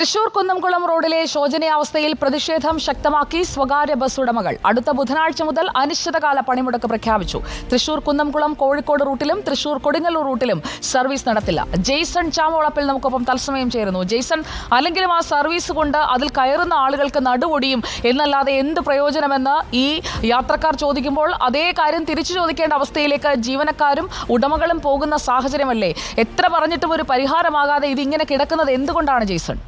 തൃശൂർ കുന്നംകുളം റോഡിലെ ശോചനീയാവസ്ഥയിൽ പ്രതിഷേധം ശക്തമാക്കി സ്വകാര്യ ബസ് ഉടമകൾ. അടുത്ത ബുധനാഴ്ച മുതൽ അനിശ്ചിതകാല പണിമുടക്ക് പ്രഖ്യാപിച്ചു. തൃശൂർ കുന്നംകുളം കോഴിക്കോട് റൂട്ടിലും തൃശൂർ കൊടുങ്ങല്ലൂർ റൂട്ടിലും സർവീസ് നടത്തില്ല. ജെയ്സൺ ചാമോളപ്പിൽ നമുക്കൊപ്പം തത്സമയം ചേരുന്നു. ജെയ്സൺ, അല്ലെങ്കിലും ആ സർവീസ് കൊണ്ട് അതിൽ കയറുന്ന ആളുകൾക്ക് നടുവൊടിയും എന്നല്ലാതെ എന്ത് പ്രയോജനമെന്ന് ഈ യാത്രക്കാർ ചോദിക്കുമ്പോൾ അതേ കാര്യം തിരിച്ചു ചോദിക്കേണ്ട അവസ്ഥയിലേക്ക് ജീവനക്കാരും ഉടമകളും പോകുന്ന സാഹചര്യമല്ലേ? എത്ര പറഞ്ഞിട്ടും ഒരു പരിഹാരമാകാതെ ഇതിങ്ങനെ കിടക്കുന്നത് എന്തുകൊണ്ടാണ് ജെയ്സൺ?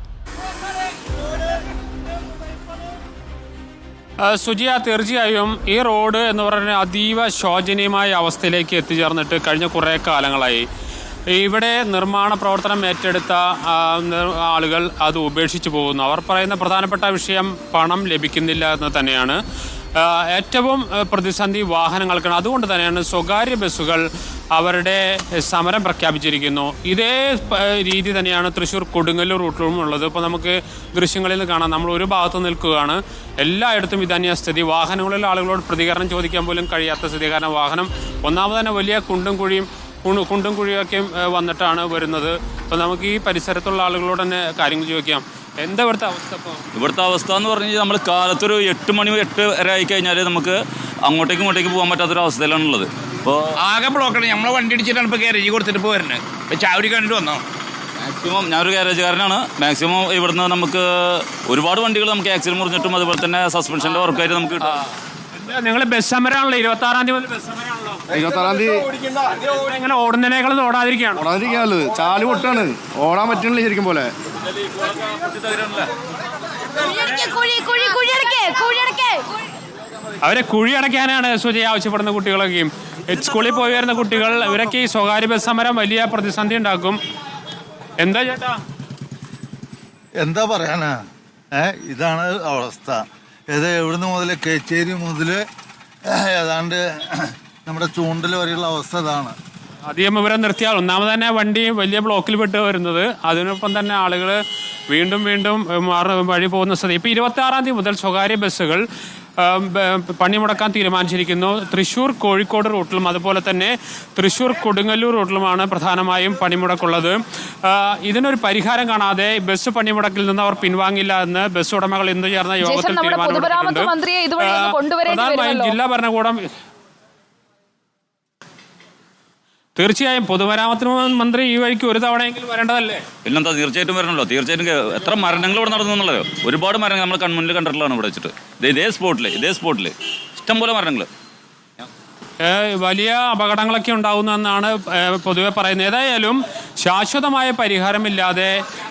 സുജിയ, തീർച്ചയായും ഈ റോഡ് എന്ന് പറഞ്ഞാൽ അതീവ ശോചനീയമായ അവസ്ഥയിലേക്ക് എത്തിച്ചേർന്നിട്ട് കഴിഞ്ഞ കുറേ കാലങ്ങളായി. ഇവിടെ നിർമ്മാണ പ്രവർത്തനം ഏറ്റെടുത്ത ആളുകൾ അത് ഉപേക്ഷിച്ച് പോകുന്നു. അവർ പറയുന്ന പ്രധാനപ്പെട്ട വിഷയം പണം ലഭിക്കുന്നില്ല എന്ന് തന്നെയാണ്. ഏറ്റവും പ്രതിസന്ധി വാഹനങ്ങൾക്കാണ്. അതുകൊണ്ട് തന്നെയാണ് സ്വകാര്യ ബസ്സുകൾ അവരുടെ സമരം പ്രഖ്യാപിച്ചിരിക്കുന്നു. ഇതേ രീതി തന്നെയാണ് തൃശ്ശൂർ കൊടുങ്ങല്ലൂർ റൂട്ടിലും ഉള്ളത്. ഇപ്പോൾ നമുക്ക് ദൃശ്യങ്ങളിൽ നിന്ന് കാണാം, നമ്മൾ ഒരു ഭാഗത്ത് നിൽക്കുകയാണ്, എല്ലായിടത്തും ഇതന്നെയാ സ്ഥിതി. വാഹനങ്ങളിലെ ആളുകളോട് പ്രതികരണം ചോദിക്കാൻ പോലും കഴിയാത്ത സ്ഥിതി. കാരണം വാഹനം ഒന്നാമത് തന്നെ വലിയ കുണ്ടും കുഴിയൊക്കെ വന്നിട്ടാണ് വരുന്നത്. അപ്പോൾ നമുക്ക് ഈ പരിസരത്തുള്ള ആളുകളോട് തന്നെ കാര്യങ്ങൾ ചോദിക്കാം. എന്താ ഇവിടുത്തെ അവസ്ഥ? ഇപ്പോൾ ഇവിടുത്തെ അവസ്ഥ എന്ന് പറഞ്ഞു കഴിഞ്ഞാൽ നമ്മൾ കാലത്തൊരു 8 മണി 8 വരെ ആയി കഴിഞ്ഞാൽ നമുക്ക് അങ്ങോട്ടേക്ക് പോകാൻ പറ്റാത്തൊരു അവസ്ഥയിലാണുള്ളത്. ഇപ്പോൾ ആകെ ബ്ലോക്കാണ്. നമ്മളെ വണ്ടി ഇടിച്ചിട്ടാണ് ഇപ്പോൾ ഗ്യാരേജ് കൊടുത്തിട്ട് ഇപ്പോൾ വരുന്നത്. ഇപ്പോൾ ചാവടി കണ്ടിട്ട് വന്നോ? മാക്സിമം ഞാനൊരു ഗ്യാരേജുകാരനാണ്. മാക്സിമം ഇവിടുന്ന് നമുക്ക് ഒരുപാട് വണ്ടികൾ നമുക്ക് ആക്സിഡന്റ് മുറിഞ്ഞിട്ടും അതുപോലെ തന്നെ സസ്പെൻഷൻ്റെ വർക്കായിട്ട് നമുക്ക് കിട്ടും. നിങ്ങൾ ബസ് സമരമാണല്ലോ, 26-ാം തീയതി മുതൽ ബസ് സമരമാണല്ലോ. 26-ാം തീയതി ഇങ്ങനെ ഓടുന്നതിനേക്കാൾ ഓടാതിരിക്കാണല്ലോ. ചാല് പൊട്ടാണ്, ഓടാൻ പറ്റണില്ല ശരിക്കും പോലെ. അവരെ കുഴി അടയ്ക്കാനാണ് സുജയ ആവശ്യപ്പെടുന്ന കുട്ടികളൊക്കെയും. സ്കൂളിൽ പോയി വരുന്ന കുട്ടികൾ, ഇവരൊക്കെ ഈ സ്വകാര്യ ബസ് സമരം വലിയ പ്രതിസന്ധി ഉണ്ടാക്കും. എന്താ ചേട്ടാ, എന്താ പറയാനാ? ഇതാണ് അവസ്ഥ. ഇത് എവിടുന്ന് മുതൽ കേച്ചേരി മുതൽ ഏതാണ്ട് നമ്മുടെ ചൂണ്ടൽ വരെയുള്ള അവസ്ഥ ഇതാണ്. അധികം വിവരം നിർത്തിയാൽ ഒന്നാമത് തന്നെ വണ്ടി വലിയ ബ്ലോക്കിൽ പെട്ട് വരുന്നത്. അതിനൊപ്പം തന്നെ ആളുകൾ വീണ്ടും വഴി പോകുന്ന സ്ഥിതി. ഇപ്പോൾ 26-ാം തീയതി മുതൽ സ്വകാര്യ ബസ്സുകൾ പണിമുടക്കാൻ തീരുമാനിച്ചിരിക്കുന്നു. തൃശ്ശൂർ കോഴിക്കോട് റൂട്ടിലും അതുപോലെ തന്നെ തൃശ്ശൂർ കൊടുങ്ങല്ലൂർ റൂട്ടിലുമാണ് പ്രധാനമായും പണിമുടക്കുള്ളത്. ഇതിനൊരു പരിഹാരം കാണാതെ ബസ് പണിമുടക്കിൽ നിന്ന് അവർ പിൻവാങ്ങില്ല എന്ന് ബസ് ഉടമകൾ ഇന്ന് ചേർന്ന യോഗത്തിൽ തീരുമാനമെടുത്തിട്ടുണ്ട്. പ്രധാനമായും ജില്ലാ ഭരണകൂടം തീർച്ചയായും പൊതുമരാമത്ത് മന്ത്രി ഈ വഴിക്ക് ഒരു തവണയെങ്കിലും വരേണ്ടതല്ലേ? പിന്നെന്താ, തീർച്ചയായിട്ടും വരണമല്ലോ. തീർച്ചയായിട്ടും എത്ര മരണങ്ങൾ ഇവിടെ നടന്നു എന്നുള്ളതോ, ഒരുപാട് മരണങ്ങൾ നമ്മൾ കൺമുന്നിൽ കണ്ടിട്ടുള്ളതാണ്. ഇവിടെ വെച്ചിട്ട് ഇതേ സ്പോട്ടിൽ ഇഷ്ടംപോലെ മരണങ്ങൾ, വലിയ അപകടങ്ങളൊക്കെ ഉണ്ടാകുന്നതെന്നാണ് പൊതുവെ പറയുന്നത്. ഏതായാലും ശാശ്വതമായ പരിഹാരമില്ലാതെ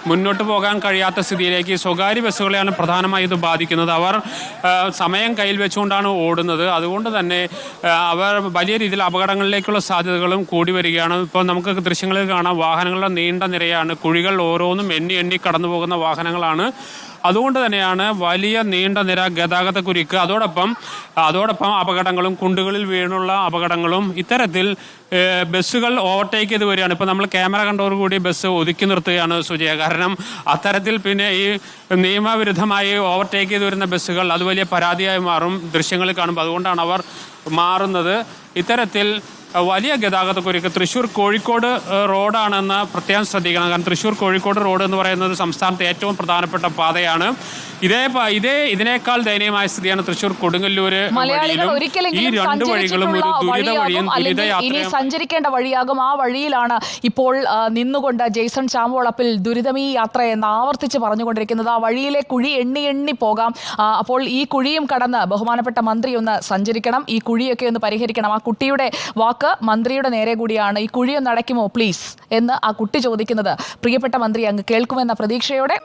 മുന്നോട്ട് പോകാൻ കഴിയാത്ത സ്ഥിതിയിലേക്ക് സ്വകാര്യ ബസ്സുകളെയാണ് പ്രധാനമായും ഇത് ബാധിക്കുന്നത്. അവർ സമയം കയ്യിൽ വെച്ചുകൊണ്ടാണ് ഓടുന്നത്. അതുകൊണ്ട് തന്നെ അവർ വലിയ രീതിയിൽ അപകടങ്ങളിലേക്കുള്ള സാധ്യതകളും കൂടി വരികയാണ്. ഇപ്പോൾ നമുക്ക് ദൃശ്യങ്ങളിൽ കാണാം, വാഹനങ്ങളുടെ നീണ്ട നിരയാണ്. കുഴികൾ ഓരോന്നും എണ്ണി കടന്നു പോകുന്ന വാഹനങ്ങളാണ്. അതുകൊണ്ട് തന്നെയാണ് വലിയ നീണ്ട നിര ഗതാഗത കുരുക്ക്, അതോടൊപ്പം അപകടങ്ങളും കുണ്ടുകളിൽ വീണുള്ള അപകടങ്ങളും. ഇത്തരത്തിൽ ബസ്സുകൾ ഓവർടേക്ക് ചെയ്ത് വരികയാണ്. ഇപ്പോൾ നമ്മൾ ക്യാമറ കണ്ടതോടുകൂടി ബസ് ഒതുക്കി നിർത്തുകയാണ് സുജയ. കാരണം അത്തരത്തിൽ പിന്നെ ഈ നിയമവിരുദ്ധമായി ഓവർടേക്ക് ചെയ്ത് വരുന്ന ബസ്സുകൾ അത് വലിയ പരാതിയായി മാറും ദൃശ്യങ്ങളിൽ കാണുമ്പോൾ. അതുകൊണ്ടാണ് അവർ മാറുന്നത്. ഇത്തരത്തിൽ വലിയ ഗതാഗത കുരുക്ക്. തൃശ്ശൂർ കോഴിക്കോട് റോഡാണെന്ന് പ്രത്യേകം ശ്രദ്ധിക്കണം. കാരണം തൃശ്ശൂർ കോഴിക്കോട് റോഡ് എന്ന് പറയുന്നത് സംസ്ഥാനത്തെ ഏറ്റവും പ്രധാനപ്പെട്ട പാതയാണ്. ഇതിനേക്കാൾ ദയനീയമായ സ്ഥിതിയാണ് തൃശ്ശൂർ കൊടുങ്ങല്ലൂര്. ഈ രണ്ട് വഴികളും ഒരു ദുരിത വഴിയും ഇനി സഞ്ചരിക്കേണ്ട വഴിയാകും. ആ വഴിയിലാണ് ഇപ്പോൾ നിന്നുകൊണ്ട് ജെയ്സൺ ചാമോളപ്പിൽ ദുരിതമീ യാത്ര എന്ന് ആവർത്തിച്ച് പറഞ്ഞുകൊണ്ടിരിക്കുന്നത്. ആ വഴിയിലെ കുഴി എണ്ണി പോകാം. അപ്പോൾ ഈ കുഴിയും കടന്ന് ബഹുമാനപ്പെട്ട മന്ത്രി ഒന്ന് സഞ്ചരിക്കണം, ഈ കുഴിയൊക്കെ ഒന്ന് പരിഹരിക്കണം. ആ കുട്ടിയുടെ വാക്ക് മന്ത്രിയുടെ നേരെ കൂടിയാണ്. ഈ കുഴിയൊന്ന് അടയ്ക്കുമോ പ്ലീസ് എന്ന് ആ കുട്ടി ചോദിക്കുന്നത് പ്രിയപ്പെട്ട മന്ത്രി അങ്ങ് കേൾക്കുമെന്ന പ്രതീക്ഷയോടെ